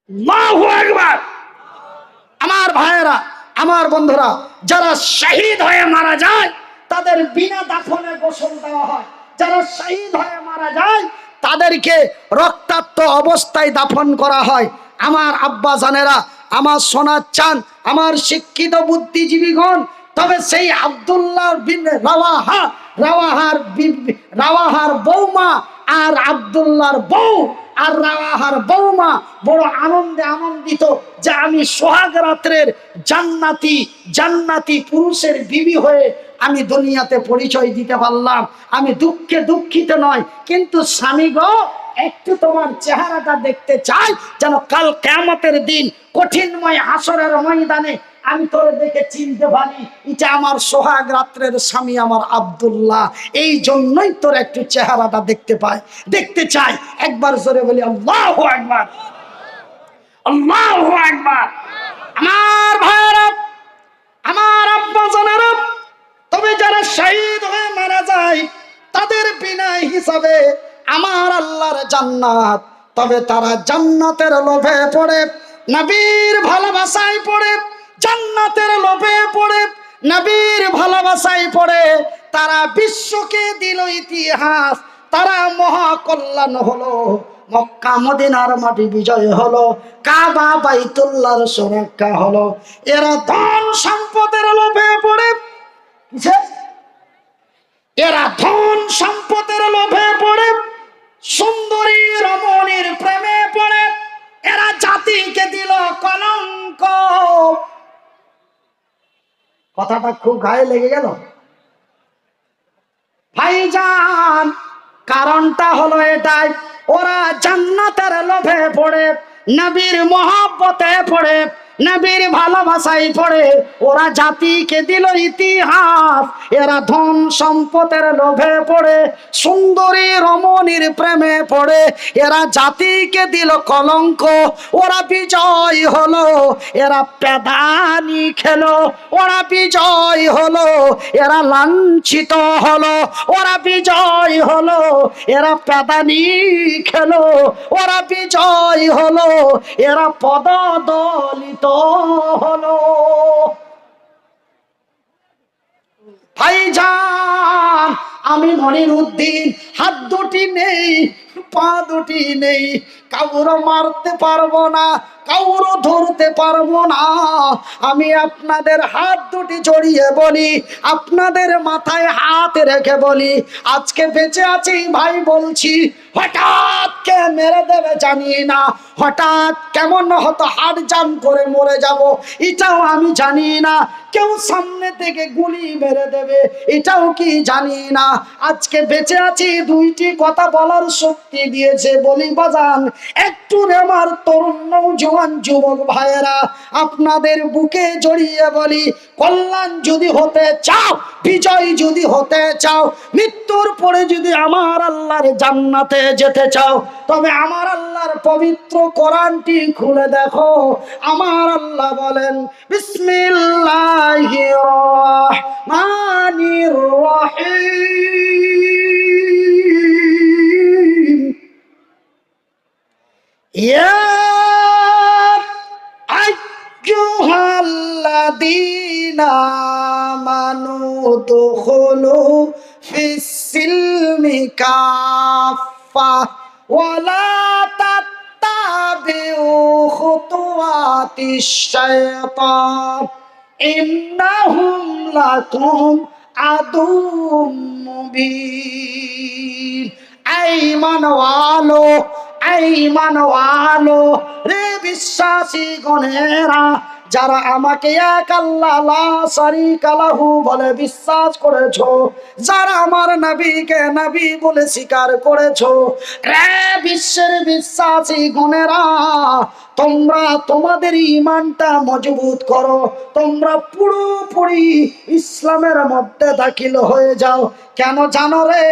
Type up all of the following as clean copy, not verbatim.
আল্লাহু আকবার। আমার ভাইয়েরা, আমার বন্ধুরা, যারা শহীদ হয়ে মারা যায় তাদের বিনা দাফনে গোসল দেওয়া হয়। যারা শহীদ হয়ে মারা যায় তাদেরকে রক্তাক্ত অবস্থায় দাফন করা হয়। আমার আব্বা জানেরা, আমার সোনার চাঁদ, আমার শিক্ষিত বুদ্ধিজীবীগণ, তবে সেই আব্দুল্লাহ বিন রাওয়াহার বৌমা আর আব্দুল্লাহর বউ আর রাওয়াহার বৌমা বড় আনন্দিত যে আমি সোহাগ রাত্রের জান্নাতি পুরুষের বিবি হয়ে আমি দুনিয়াতে পরিচয় দিতে পারলাম। আমি দুঃখিত নয়, কিন্তু স্বামী গো, একটু তোমার চেহারাটা দেখতে চাই, যেন কাল কিয়ামতের দিন কঠিনময় হাসরের ময়দানে আমি তোরে দেখে চিনতে পারি এটা আমার সোহাগ রাত্রের স্বামী আমার আব্দুল্লাহ। এই জন্যই তোর একটু চেহারাটা দেখতে চাই। একবার জোরে বলি আল্লাহু আকবার, আল্লাহু আকবার। আমার ভাইরা, আমার আব্বা জানেরা, তবে যারা শহীদ হয়ে মারা যায় তাদের বিনা হিসাবে আমার আল্লাহর জান্নাত। তবে তারা জান্নাতের লোভে পড়ে, নবীর ভালোবাসায় পড়ে, জান্নাতের লোভে পড়ে, নবীর ভালোবাসায় পড়ে তারা বিশ্বকে দিল ইতিহাস। তারা মহাকল্যাণ হলো, মক্কা মদিনার মাটি বিজয় হলো, কাবা বাইতুল্লাহর সুরক্ষা হলো। এরা ধন সম্পদের লোভে পড়ে, এরা ধন সম্পদের লোভে পড়ে, সুন্দরী রমণীর প্রেমে পড়ে, এরা জাতিকে দিল কলঙ্ক। কথাটা খুব গায়ে লেগে গেল ভাইজান। কারণটা হলো এটাই, ওরা জান্নাতের লোভে পড়ে, নবীর মহব্বতে পড়ে, নবীর ভালোবাসায় পড়ে ওরা জাতিকে দিল ইতিহাস। এরা ধন সম্পদের লোভে পড়ে, সুন্দরী রমণীর প্রেমে পড়ে, এরা জাতিকে দিল কলঙ্ক। ওরা বিজয় হলো, এরা পেদানি খেলো। ওরা বিজয় হলো, এরা লাঞ্ছিত হলো। ওরা বিজয় হলো, এরা পেদানি খেলো। ওরা বিজয় হলো, এরা পদদলিত হলো। ভাইজান, আমি মনিরউদ্দিন, হাত দুটি নেই, পা দুটি নেই, কাউর মারতে পারবো না, কাউর ধরতে পারবো না। আমি আপনাদের হাত দুটি জড়িয়ে বলি, আপনাদের মাথায় হাত রেখে বলি, আজকে বেঁচে আছি ভাই বলছি, হঠাৎ কে মেরে দেবে জানি না, হঠাৎ কেমন হতো হার্ট জাম করে মরে যাব এটাও আমি জানি না, কেউ সামনে থেকে গুলি মেরে দেবে এটাও কি জানি না। আজকে বেঁচে আছি দুইটি কথা বলার শক্তি দিয়েছে বলি বাজান। একটু আমার তরুণ নওজোয়ান যুবক ভাইয়েরা, আপনাদের বুকে জড়িয়ে বলি, কল্যাণ যদি হতে চাও, বিজয় যদি হতে চাও, মৃত্যুর পরে যদি আমার আল্লাহর জান্নাতে যেতে চাও, তবে আমার আল্লাহর পবিত্র কোরআনটি খুলে দেখো। আমার আল্লাহ বলেন, বিসমিল্লাহির রহমানির রহিম, ইয়া আইয়ুহাল্লাযীনা আমানু দুখুলু ফিস-সিলমি কাফা ওয়ালা তাত্তাবিউ খুতুওয়াতিশ শাইতান ইন্নাহুম লাকুম আদুউম মুবিন। ঈমানওয়ালো রে বিশ্বাসী গণেরা, যারা আমাকে এক আল্লাহ লা শারীকা লাহু বলে বিশ্বাস করেছো, যারা আমার নবীকে নবী বলে স্বীকার করেছো, রে বিশ্বের বিশ্বাসী গণেরা, তোমরা তোমাদের ঈমানটা মজবুত করো, তোমরা পুরোপুরি ইসলামের মধ্যে দাখিল হয়ে যাও। কেন জানো রে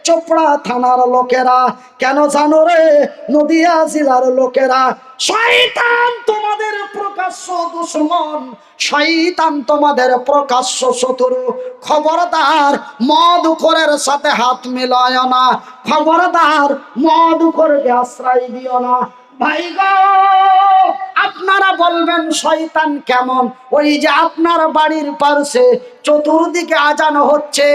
চোপড়া থানার লোকেরা, কেন জানো রে নদিয়া জেলার লোকেরা, শয়তান তোমাদের প্রকাশ্য দুশমন, শয়তান তোমাদের প্রকাশ্য শত্রু। খবরদার মদখোরের সাথে হাত মিলায় না, খবরদার মদখোরকে আশ্রয় দিও না। ভাই গো, বলবেন শয়তান কেমন? ওই যে আপনার বাড়ির পাশে চতুর্দিকে আজান হচ্ছে,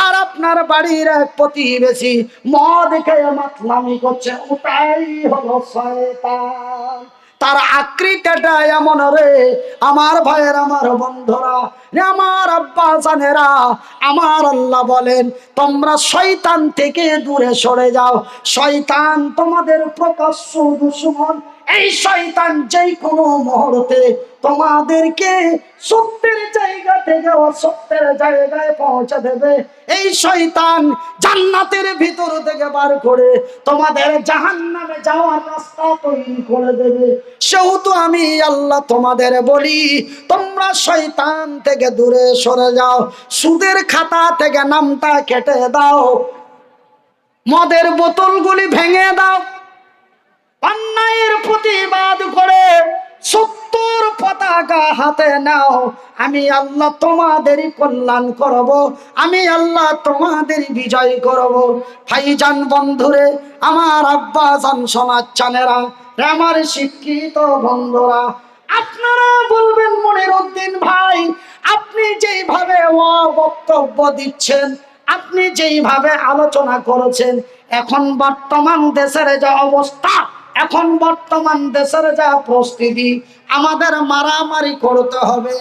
আর আপনার বাড়ির এক প্রতিবেশী মদ খেয়ে মাতলামি করছে, ওটাই হলো শয়তান। তার আকৃতিটা এমন রে আমার ভাইয়ের, আমার বন্ধুরা, আমার আব্বা জানেরা, আমার আল্লাহ বলেন তোমরা শয়তান থেকে দূরে সরে যাও। শয়তান তোমাদের প্রকাশ্য দুশমন। এই শয়তান যেই কোনো মুহূর্তে তোমাদেরকে সত্যের জায়গা থেকে অসত্যের জায়গায় পৌঁছে দেবে। এই শয়তান জান্নাতের ভিতর থেকে বার করে তোমাদের জাহান্নামে যাওয়ার রাস্তা তৈরি করে দেবে। সেহেতু আমি আল্লাহ তোমাদের বলি তোমরা শয়তান থেকে দূরে সরে যাও। সুদের খাতা থেকে নামটা কেটে দাও, মদের বোতলগুলি ভেঙে দাও, অন্যায়ের প্রতিবাদ করে সত্যর পতাকা হাতে নাও। আমি আল্লাহ তোমাদেরই কল্যাণ করব, আমি আল্লাহ তোমাদের বিজয় করব। ভাইজান বন্ধুরে, আমার আব্বা জান সমাচানেরা, আমার শিক্ষিত বন্ধুরা, আপনারা বলবেন মনিরউদ্দিন ভাই আপনি যেইভাবে বক্তব্য দিচ্ছেন, আপনি যেইভাবে আলোচনা করেছেন, এখন বর্তমান দেশের যা অবস্থা, এখন বর্তমান দেশের যা পরিস্থিতি, আমাদের মারামারি করতে হবে।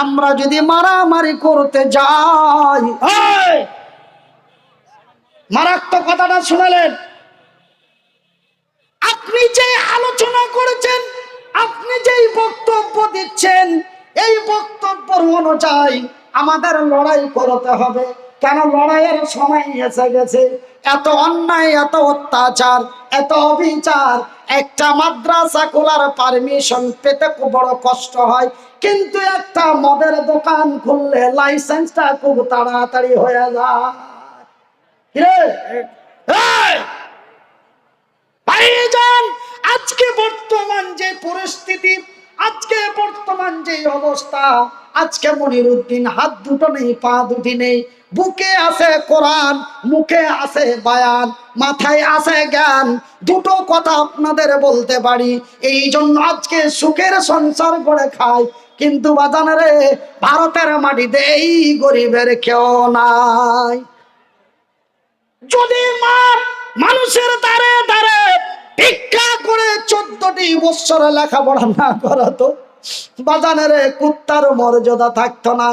আমরা যদি মারামারি করতে যাই, মারাত্মক কথাটা শুনলেন, আপনি যে আলোচনা করেছেন, আপনি যেই বক্তব্য দিচ্ছেন, এই বক্তব্য অনুযায়ী আমাদের লড়াই করতে হবে। কেন লড়াইয়ের সময় এসে গেছে। এত অন্যায়, এত অত্যাচার, এত অবিচার। একটা মাদ্রাসা খোলার পারমিশন পেতে খুব বড় কষ্ট হয়, কিন্তু একটা মদের দোকান খুললে লাইসেন্সটা খুব তাড়াতাড়ি হয়ে যায়। ভাইজান, আজকে বর্তমান যে পরিস্থিতি, আজকে বর্তমান যে অবস্থা, আজকে মনিরউদ্দিন হাত দুটো নেই, পা দুটি নেই, বুকে আছে কোরআন, মুখে আছে বায়ান, মাথায় আছে জ্ঞান। দুটো কথা আপনাদের বলতে পারি, এই জন্য আজকে সুখের সংসার করে খায়। কিন্তু বাজান রে, ভারতের মাটিতে এই গরিবের কেউ নাই। যদি মানুষের দ্বারে দ্বারে ভিক্ষা করে 14টি বছর লেখাপড়া না করাতো, বাজানের কুত্তার মর্যাদা থাকতো না।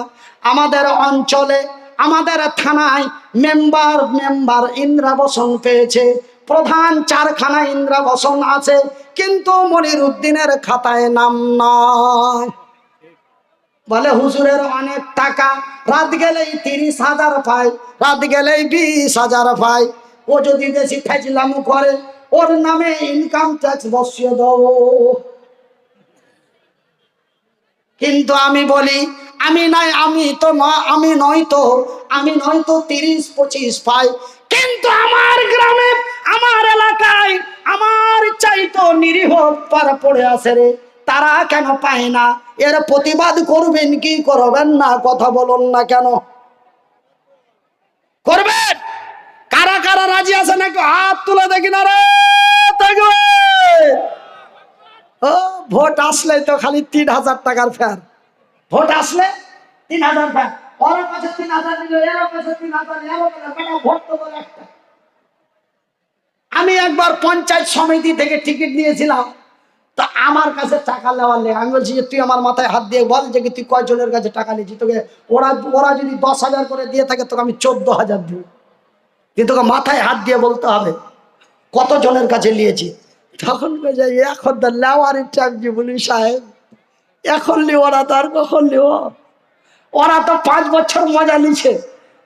আমাদের অঞ্চলে, আমাদের থানায় মেম্বার ইন্দ্রাবসন পেয়েছে, প্রধান 4খানা ইন্দ্রাবসন আছে, কিন্তু মনিরউদ্দিনের খাতায় নাম নয়। বলে হুজুরের অনেক টাকা, রাত গেলেই 30,000 পায়, রাত গেলেই 20,000 পায়। ও যদি বেশি ফাজলামো করে, ওর নামে ইনকাম ট্যাক্স বসিয়ে দাও। কিন্তু আমি বলি আমি নয়তো 30-25 পাই, কিন্তু আমার গ্রামে, আমার এলাকায়, আমার চাইতো নিরীহ পাড়া পড়ে আছে রে, তারা কেন পায় না? এর প্রতিবাদ করবেন কি করবেন না? কথা বলুন না কেন? করবেন? কারা কারা রাজি আছে নাকি হাত তুলে দেখি না রে। ভোট আসলে তো খালি 3,000 টাকার ফের, ভোট আসলে 3,000 ফের, ওর কাছে 3,000 নিল, এর কাছে 3,000, ভোট তো বলে একটা। আমি একবার পঞ্চায়েত সমিতি থেকে টিকিট নিয়েছিলাম, তা আমার কাছে টাকা নেওয়ার নেই। আমি বলছি তুই আমার মাথায় হাত দিয়ে বল যে তুই কয়জনের কাছে টাকা নিয়েছি। তোকে ওরা যদি 10,000 করে দিয়ে থাকে, তোকে আমি 14,000 দিব। কিন্তু তোকে মাথায় হাত দিয়ে বলতে হবে কতজনের কাছে নিয়েছি। তখন এখন তো নেওয়ার ইচ্ছা জীবনী সাহেব, এখন লি ওরা তো আর কখন লিও? ওরা তো 5 বছর মজা নিছে,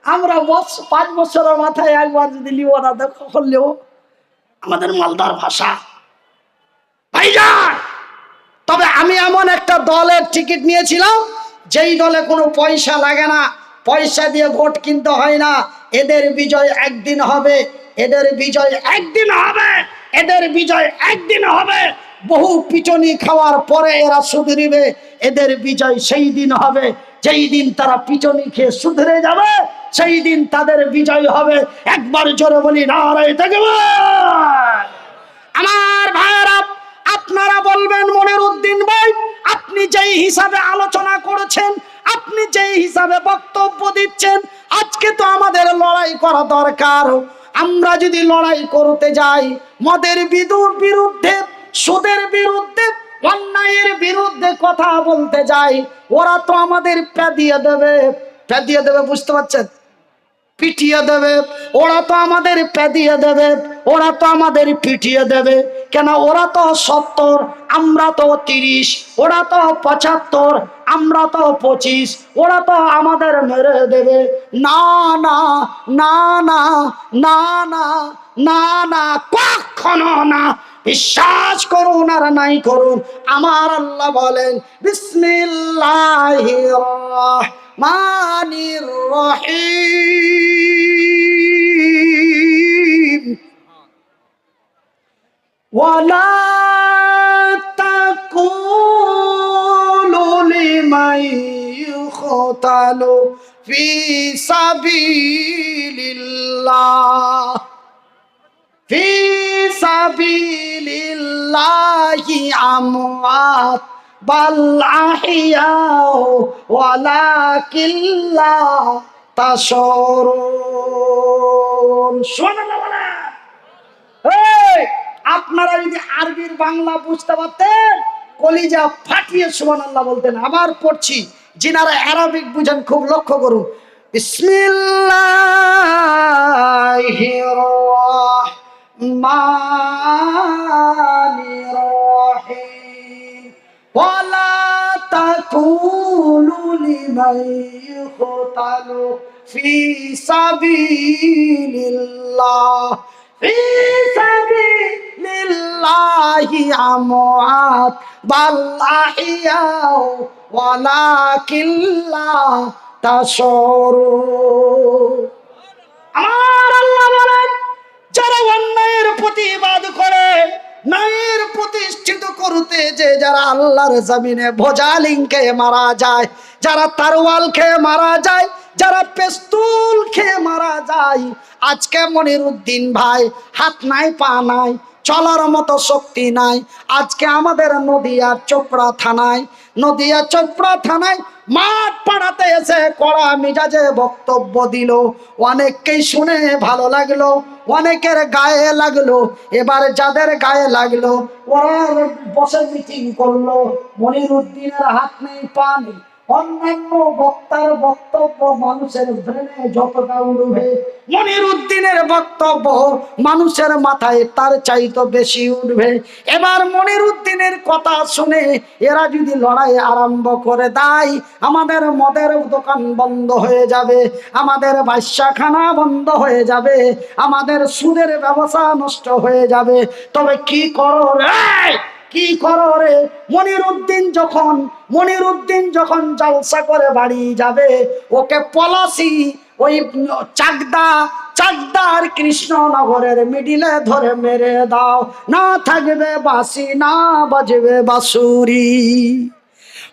আমরা 5 বছরের মাথায় একবার যদি লিও, ওরা তো কখন লিও? আমাদের মালদার ভাষা। ভাইজান, তবে আমি এমন একটা দলের টিকিট নিয়েছিলাম, যেই দলে কোনো পয়সা লাগে না, পয়সা দিয়ে ভোট কিনতে হয় না। এদের বিজয় একদিন হবে, এদের বিজয় একদিন হবে, এদের বিজয় একদিন হবে। বহু পিটনি খাওয়ার পরে এরা সুধরিবে। এদের বিজয় সেই দিন হবে যেই দিন তারা পিটনি খেয়ে সুধরে যাবে, সেই দিন তাদের বিজয় হবে। একবার জোরে বলি নারায়ে তাকবীর। আমার ভাইরা, আপনারা বলবেন মনিরউদ্দিন ভাই আপনি যেই হিসাবে আলোচনা করেছেন, আপনি যেই হিসাবে বক্তব্য দিচ্ছেন, আজকে তো আমাদের লড়াই করা দরকার। আমরা যদি লড়াই করতে যাই মদের বিরুদ্ধে, সুদের বিরুদ্ধে, অন্যায়ের বিরুদ্ধে কথা বলতে যাই, ওরা তো আমাদের পেদিয়ে দেবে, বুঝতে পারছেন? পিটিয়ে দেবে। ওরা তো আমাদের পেদিয়ে দেবে, ওরা তো আমাদের পিটিয়ে দেবে। কেন? ওরা তো 70, আমরা তো 30, ওরা তো 75, আমরা তো 25, ওরা তো আমাদের মেরে দেবে। না না না না না না না না, কখনো না। বিশ্বাস করুন আর নাই করুন, আমার আল্লাহ বলেন বিসমিল্লাহির রহমানির রহিম, ওয়ালা তাকুলু লিমান ইউকতালু ফি সাবিলিল্লাহ ফি সাবিলিল্লাহি আমওয়াত বাল আহইয়াউ ওয়ালাকিন লা তাশউরুন। সুবহানাল্লাহ বলেন। এই আপনারা যদি আরবির বাংলা বুঝতে পারতেন, কলিজা ফাটিয়ে সুবহানাল্লাহ বলতেন। আবার পড়ছি, যিনারা আরবিক বুঝেন খুব লক্ষ্য করুন। বিসমিল্লাহির রহমানির রহিম, ওয়ালা তাকুলু লিমান ইউকতালু ফি সাবিলিল্লাহ ফি সাবিলিল্লাহি আমওয়াত বাল আহইয়াউ ওয়ালাকিন লা তাশউরুন। আমার আল্লাহ বলেন, যারা অন্যায়ের প্রতিবাদ করে, ন্যায়ের প্রতিষ্ঠিত করতে যে যারা আল্লাহর জমিনে ভোজালিং খেয়ে মারা যায়, যারা তারওয়াল খেয়ে মারা যায়, যারা পেস্তুল খেয়ে মারা যায়, আজকে মনিরুদ্দিন ভাই হাত নাই, পা নাই, চলার মতো শক্তি নাই। আজকে আমাদের নদিয়া চোপড়া থানায় মাঠ পাড়াতে এসে কড়া মিজাজে বক্তব্য দিল। অনেককেই শুনে ভালো লাগলো, অনেকের গায়ে লাগলো। এবার যাদের গায়ে লাগলো ওরা বসে মিটিং করলো। মনিরুদ্দিনের হাত নেই, পা নেই। অন্যান্য বক্তার বক্তব্য মানুষের ব্রেনে যতটা উঠবে, মনিরুদ্দিনের বক্তব্য মানুষের মাথায় তার চাইতে বেশি উঠবে। এবার মনিরুদ্দিনের কথা শুনে এরা যদি লড়াই আরম্ভ করে দেয়, আমাদের মদের দোকান বন্ধ হয়ে যাবে, আমাদের বাদশাখানা বন্ধ হয়ে যাবে, আমাদের সুদের ব্যবসা নষ্ট হয়ে যাবে। তবে কি করো রে, কি করো রে? মনিরুদ্দিন যখন জলসা করে বাড়ি যাবে, ওকে পলাশি ওই চাকদার কৃষ্ণনগরের মিডিলে ধরে মেরে দাও, না থাকবে বাঁশি, না বাজবে বাঁশুরি।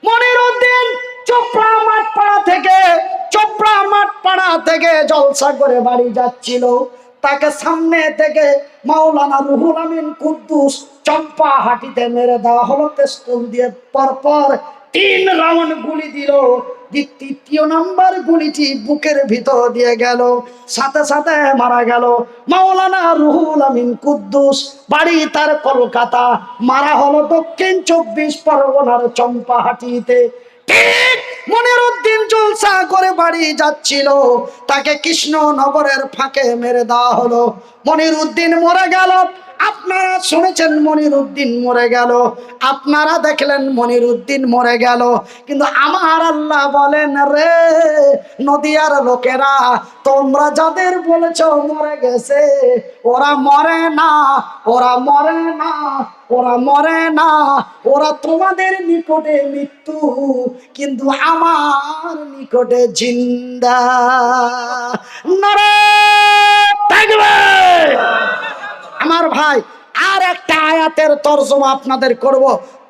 মনিরুদ্দিন চোপড়া মাঠ পাড়া থেকে জলসা করে বাড়ি যাচ্ছিল। তাকে সামনে থেকে মাওলানা রুহুল আমিন কুদ্দুস চম্পা হাটিতে মেরে দেওয়া হলো পেস্তুল দিয়ে। পরপর 3 রাউন্ড গুলি দিল। তৃতীয় নাম্বার গুলিটি বুকের ভিতর দিয়ে গেল, সাথে সাথে মারা গেল মাওলানা রুহুল আমিন কুদ্দুস। বাড়ি তার কলকাতা, মারা হলো দক্ষিণ 24 পরগনার চম্পাহাটিতে। ঠিক মনিরুদ্দিন জলসা করে বাড়ি যাচ্ছিল, তাকে কৃষ্ণনগরের ফাঁকে মেরে দেওয়া হলো। মনিরুদ্দিন মরে গেল। আপনারা শুনেছেন মনিরুদ্দিন মরে গেল, আপনারা দেখলেন মনিরুদ্দিন মরে গেল। কিন্তু আমার আল্লাহ বলেন, রে নদিয়ার লোকেরা, তোমরা যাদের বলেছ মরে গেছে, ওরা মরে না, ওরা মরে না, ওরা মরে না। ওরা তোমাদের নিকটে মৃত্যু, কিন্তু আমার নিকটে জিন্দা। নারে তাকবীর। আমার ভাই, আর একটা আয়াতের তরজমা আপনাদের করব,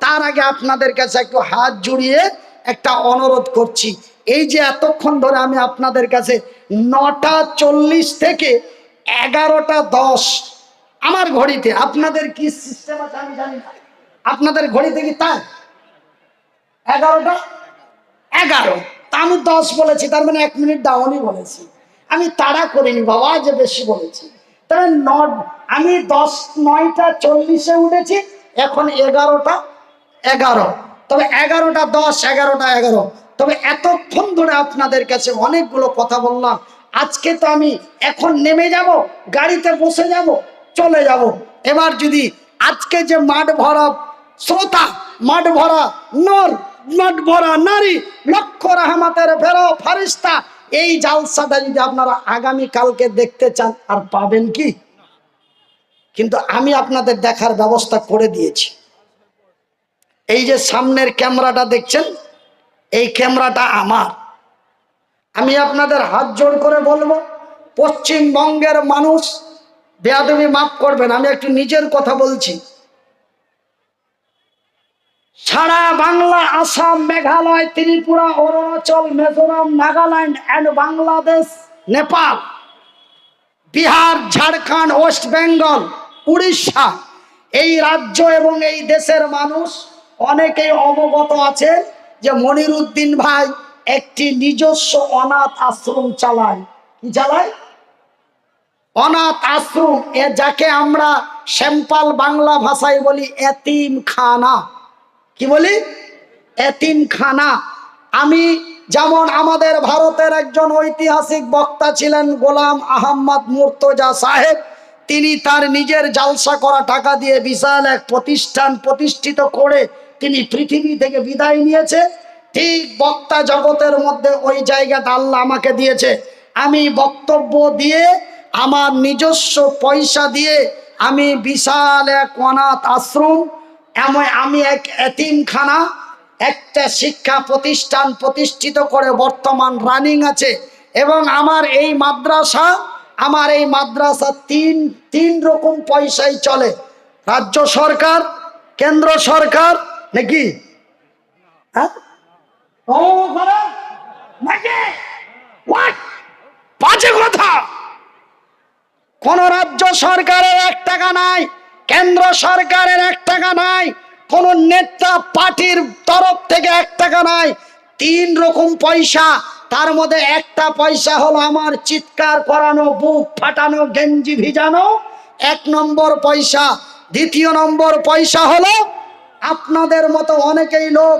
তার আগে আপনাদের কাছে একটু হাত জুড়িয়ে একটা অনুরোধ করছি। এই যে এতক্ষণ ধরে আমি আপনাদের কাছে 9টা 40 থেকে 11টা 10 আমার ঘড়িতে, আপনাদের কি সিস্টেম আছে আমি জানি না, আপনাদের ঘড়িতে কি তাই? 11টা 11, তা আমি 10 বলেছি, তার মানে 1 মিনিট ডাউনই বলেছি। আমি তাড়া করিনি বাবা যে বেশি বলেছি। তবে আমি 9টা 40-এ উঠেছি, এখন 11টা 11। তবে 11টা 10, 11টা 11। তবে এতক্ষণ ধরে আপনাদের কাছে অনেকগুলো কথা বললাম। আজকে তো আমি এখন নেমে যাব, গাড়িতে বসে যাব, চলে যাব। এবার যদি আজকে যে মাঠ ভরা শ্রোতা, মাঠ ভরা নর, মাঠ ভরা নারী, লক্ষ রহমতের ফেরো ফারিস্তা, এই জালসাটা যদি আপনারা আগামী কালকে দেখতে চান, আর পাবেন কি? কিন্তু আমি আপনাদের দেখার ব্যবস্থা করে দিয়েছি। এই যে সামনের ক্যামেরাটা দেখছেন, এই ক্যামেরাটা আমার। আমি আপনাদের হাত জোড় করে বলবো, পশ্চিমবঙ্গের মানুষ, বেয়াদবি মাফ করবেন, আমি একটু নিজের কথা বলছি। সারা বাংলা, আসাম, মেঘালয়, ত্রিপুরা, অরুণাচল, মিজোরাম, নাগাল্যান্ড অ্যান্ড বাংলাদেশ, নেপাল, বিহার, ঝাড়খণ্ড, ওয়েস্ট বেঙ্গল, উড়িষ্যা, এই রাজ্য এবং এই দেশের মানুষ অনেকেই অবগত আছে যে মনিরুদ্দিন ভাই একটি নিজস্ব অনাথ আশ্রম চালায়। কি চালায়? অনাথ আশ্রম, যাকে আমরা সিম্পল বাংলা ভাষায় বলি এতিমখানা। কি বলি? এতিমখানা। আমি যেমন, আমাদের ভারতের একজন ঐতিহাসিক বক্তা ছিলেন গোলাম আহমদ মুর্তজা সাহেব, তিনি তার নিজের জালসা করা টাকা দিয়ে বিশাল এক প্রতিষ্ঠান প্রতিষ্ঠিত করে তিনি পৃথিবী থেকে বিদায় নিয়েছে। ঠিক বক্তা জগতের মধ্যে ওই জায়গাটা আল্লাহ আমাকে দিয়েছে। আমি বক্তব্য দিয়ে, আমার নিজস্ব পয়সা দিয়ে আমি বিশাল এক অনাথ আশ্রম, আমি এক এতিমখানা, একটা শিক্ষা প্রতিষ্ঠান প্রতিষ্ঠিত করে বর্তমান রানিং আছে। এবং আমার এই মাদ্রাসা তিন রকম পয়সায় চলে। রাজ্য সরকার, কেন্দ্র সরকার, নাকি? হ্যাঁ, বাজে কথা। কোন রাজ্য সরকারের 1 টাকা নাই, কেন্দ্র সরকারের 1 টাকা নাই, কোন নেতা পার্টির তরফ থেকে 1 টাকা নাই। 3 রকম পয়সা। তার মধ্যে একটা পয়সা হলো আমার চিৎকার করানো, বুক ফাটানো, গেঞ্জি ভিজানো, 1 নম্বর পয়সা। দ্বিতীয় নম্বর পয়সা হলো আপনাদের মতো অনেকেই লোক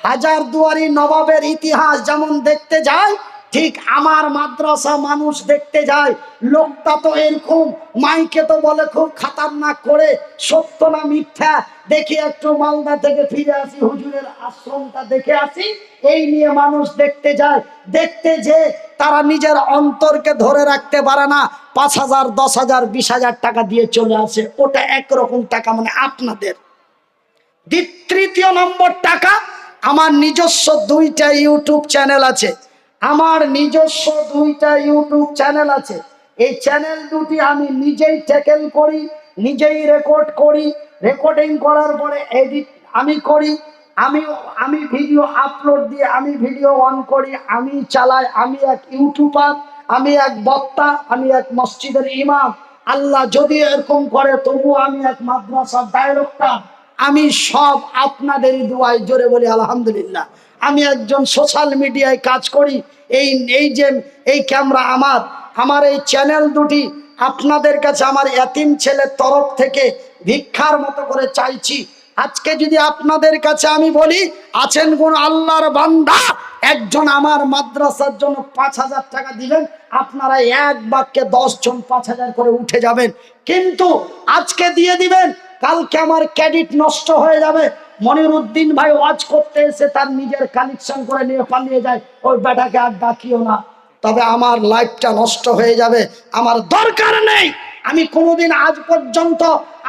হাজারদুয়ারি নবাবের ইতিহাস যেমন দেখতে যায়, ঠিক আমার মাদ্রাসা মানুষ দেখতে যায়। লোকটা তো এরকম, মাইকে তো বলে খুব খাতারনাক করে, সত্য না মিথ্যা দেখি, একটু মালদা থেকে ফিরে আসি, হুজুরের আশ্রমটা দেখে আসি, এই নিয়ে মানুষ দেখতে যায়। দেখতে যে তারা নিজের অন্তরকে ধরে রাখতে পারে না, 5,000, 10,000, 20,000 টাকা দিয়ে চলে আসে। ওটা একরকম টাকা, মানে আপনাদের। তৃতীয় নম্বর টাকা, আমার নিজস্ব 2টা ইউটিউব চ্যানেল আছে। আমার নিজস্ব 2টা ইউটিউব চ্যানেল আছে। এই চ্যানেল দুটি আমি নিজেই ট্যাকেল করি, নিজেই রেকর্ড করি। রেকর্ডিং করার পরে এডিট আমি করি। আমি ভিডিও আপলোড দিয়ে আমি ভিডিও অন করি, আমি চালাই। আমি এক ইউটিউবার, আমি এক বক্তা, আমি এক মসজিদের ইমাম। আল্লাহ যদি এরকম করে, তবু আমি এক মাদ্রাসার ডাইরেক্টর। আমি সব আপনাদেরই দোয়ায়, জোরে বলি আলহামদুলিল্লাহ। আমি একজন সোশ্যাল মিডিয়ায় কাজ করি। এই ক্যামেরা আমার এই চ্যানেল দুটি আপনাদের কাছে আমার এতিম ছেলের তরফ থেকে ভিক্ষার মতো করে চাইছি। আজকে যদি আপনাদের কাছে আমি বলি, আছেন কোন আল্লাহর বান্দা, একজন আমার মাদ্রাসার জন্য 5,000 টাকা দিবেন, আপনারা এক বাক্যে 10 জন 5,000 করে উঠে যাবেন। কিন্তু আজকে দিয়ে দিবেন, কালকে আমার ক্রেডিট নষ্ট হয়ে যাবে। মনিরুদ্দিন ভাই ওয়াজ করতে এসে তার নিজের কালেকশন করে নিয়ে পালিয়ে যায়, ওই বেটাকে আর ডাকিও না, তবে আমার লাইফটা নষ্ট হয়ে যাবে। আমার দরকার নেই। আমি কোনোদিন আজ পর্যন্ত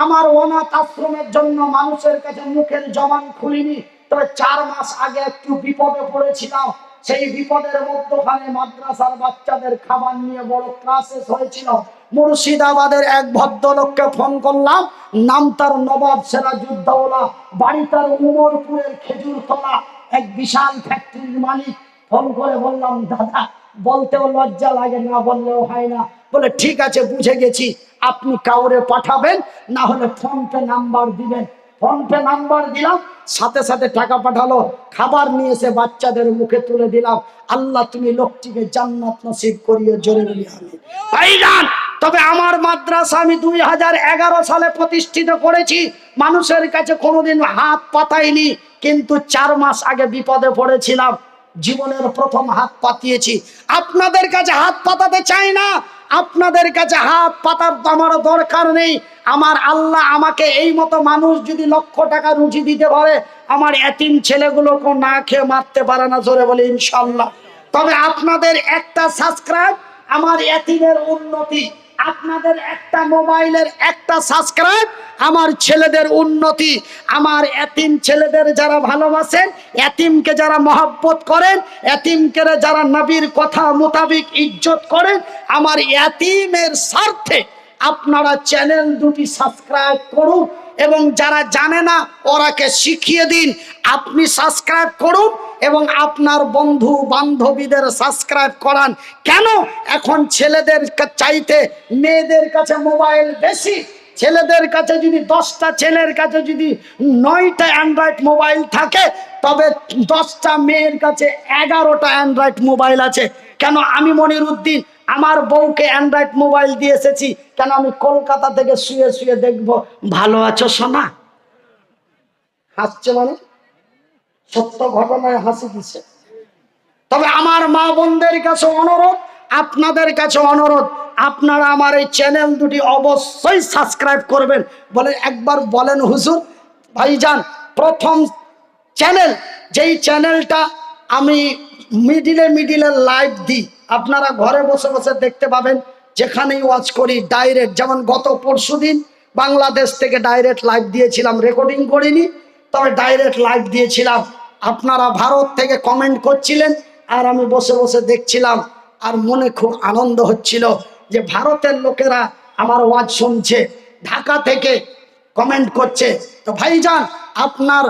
আমার অনাথ আশ্রমের জন্য মানুষের কাছে মুখের জবান খুলিনি। তবে 4 মাস আগে একটু বিপদে পড়েছিলাম। সেই বিপদের মধ্যখানে মাদ্রাসার বাচ্চাদের খাবার নিয়ে বড় ক্রাইসিস হয়েছিল। মুর্শিদাবাদের এক ভদ্রলোককে ফোন করলাম, নাম তার নবাব সিরাজউদ্দৌলা, বাড়ি তার উমরপুরের খেজুরতলা, এক বিশাল ফ্যাক্টরির মালিক। ফোন করে বললাম, দাদা, বলতেও লজ্জা লাগে, না বললেও হয় না। বলে ঠিক আছে, বুঝে গেছি, আপনি কাউরে পাঠাবেন, না হলে ফোন পে নাম্বার দিবেন। ফোন পে নাম্বার দিলাম, সাথে সাথে টাকা পাঠালো, খাবার নিয়ে এসে বাচ্চাদের মুখে তুলে দিলাম। আল্লাহ তুমি লোকটিকে জান্নাত নসিব করিয়ে, জোরে বলি আমিন। ভাইজান, তবে আমার মাদ্রাসা আমি 2011 সালে প্রতিষ্ঠিত করেছি, মানুষের কাছে কোনোদিন হাত পাতাইনি, কিন্তু 4 মাস আগে বিপদে পড়েছিলাম, জীবনের প্রথম হাত পাতিয়েছি। আপনাদের কাছে হাত পাতাতে চাই না, আপনাদের কাছে হাত পাতার তো আমার দরকার নেই। আমার আল্লাহ আমাকে এই মতো মানুষ যদি লক্ষ টাকা রুজি দিতে পারে, আমার এতিম ছেলেগুলোকে না খেয়ে মারতে পারে না, জোরে বলি ইনশাল্লাহ। তবে আপনাদের একটা সাবস্ক্রাইব আমার এতিমের উন্নতি, আপনাদের একটা মোবাইলের একটা সাবস্ক্রাইব আমার ছেলেদের উন্নতি। আমার এতিম ছেলেদের যারা ভালোবাসেন, এতিমকে যারা মহব্বত করেন, এতিমকে যারা নবীর কথা মোতাবিক ইজ্জত করেন, আমার এতিমের স্বার্থে আপনারা চ্যানেল দুটি সাবস্ক্রাইব করুন, এবং যারা জানে না ওরাকে শিখিয়ে দিন। আপনি সাবস্ক্রাইব করুন এবং আপনার বন্ধু বান্ধবীদের সাবস্ক্রাইব করান। কেন? এখন ছেলেদের চাইতে মেয়েদের কাছে মোবাইল বেশি। ছেলেদের কাছে যদি 10টা ছেলের কাছে যদি 9টা অ্যান্ড্রয়েড মোবাইল থাকে, তবে 10টা মেয়ের কাছে 11টা অ্যান্ড্রয়েড মোবাইল আছে। কেন? আমি মনিরউদ্দিন আমার বউকে অ্যান্ড্রয়েড মোবাইল দিয়ে এসেছি, কেন? আমি কলকাতা থেকে শুয়ে শুয়ে দেখবো, ভালো আছো সোনা? হাসছে মানে সত্য ঘটনায় হাসি দিছে। তবে আমার মা বোনদের কাছে অনুরোধ, আপনাদের কাছে অনুরোধ, আপনারা আমার এই চ্যানেল দুটি অবশ্যই সাবস্ক্রাইব করবেন। বলে একবার বলেন হুজুর। ভাইজান, প্রথম চ্যানেল, যেই চ্যানেলটা আমি মিডিলে লাইভ দিই, আপনারা ঘরে বসে বসে দেখতে পাবেন, যেখানেই ওয়াচ করি ডাইরেক্ট। যেমন গত পরশুদিন বাংলাদেশ থেকে ডাইরেক্ট লাইভ দিয়েছিলাম, রেকর্ডিং করিনি, তবে ডাইরেক্ট লাইভ দিয়েছিলাম। আপনারা ভারত থেকে কমেন্ট করছিলেন আর আমি বসে বসে দেখছিলাম, আর মনে খুব আনন্দ হচ্ছিল যে ভারতের লোকেরা আমার ওয়াজ শুনছে, ঢাকা থেকে কমেন্ট করছে। তো ভাইজান, আপনার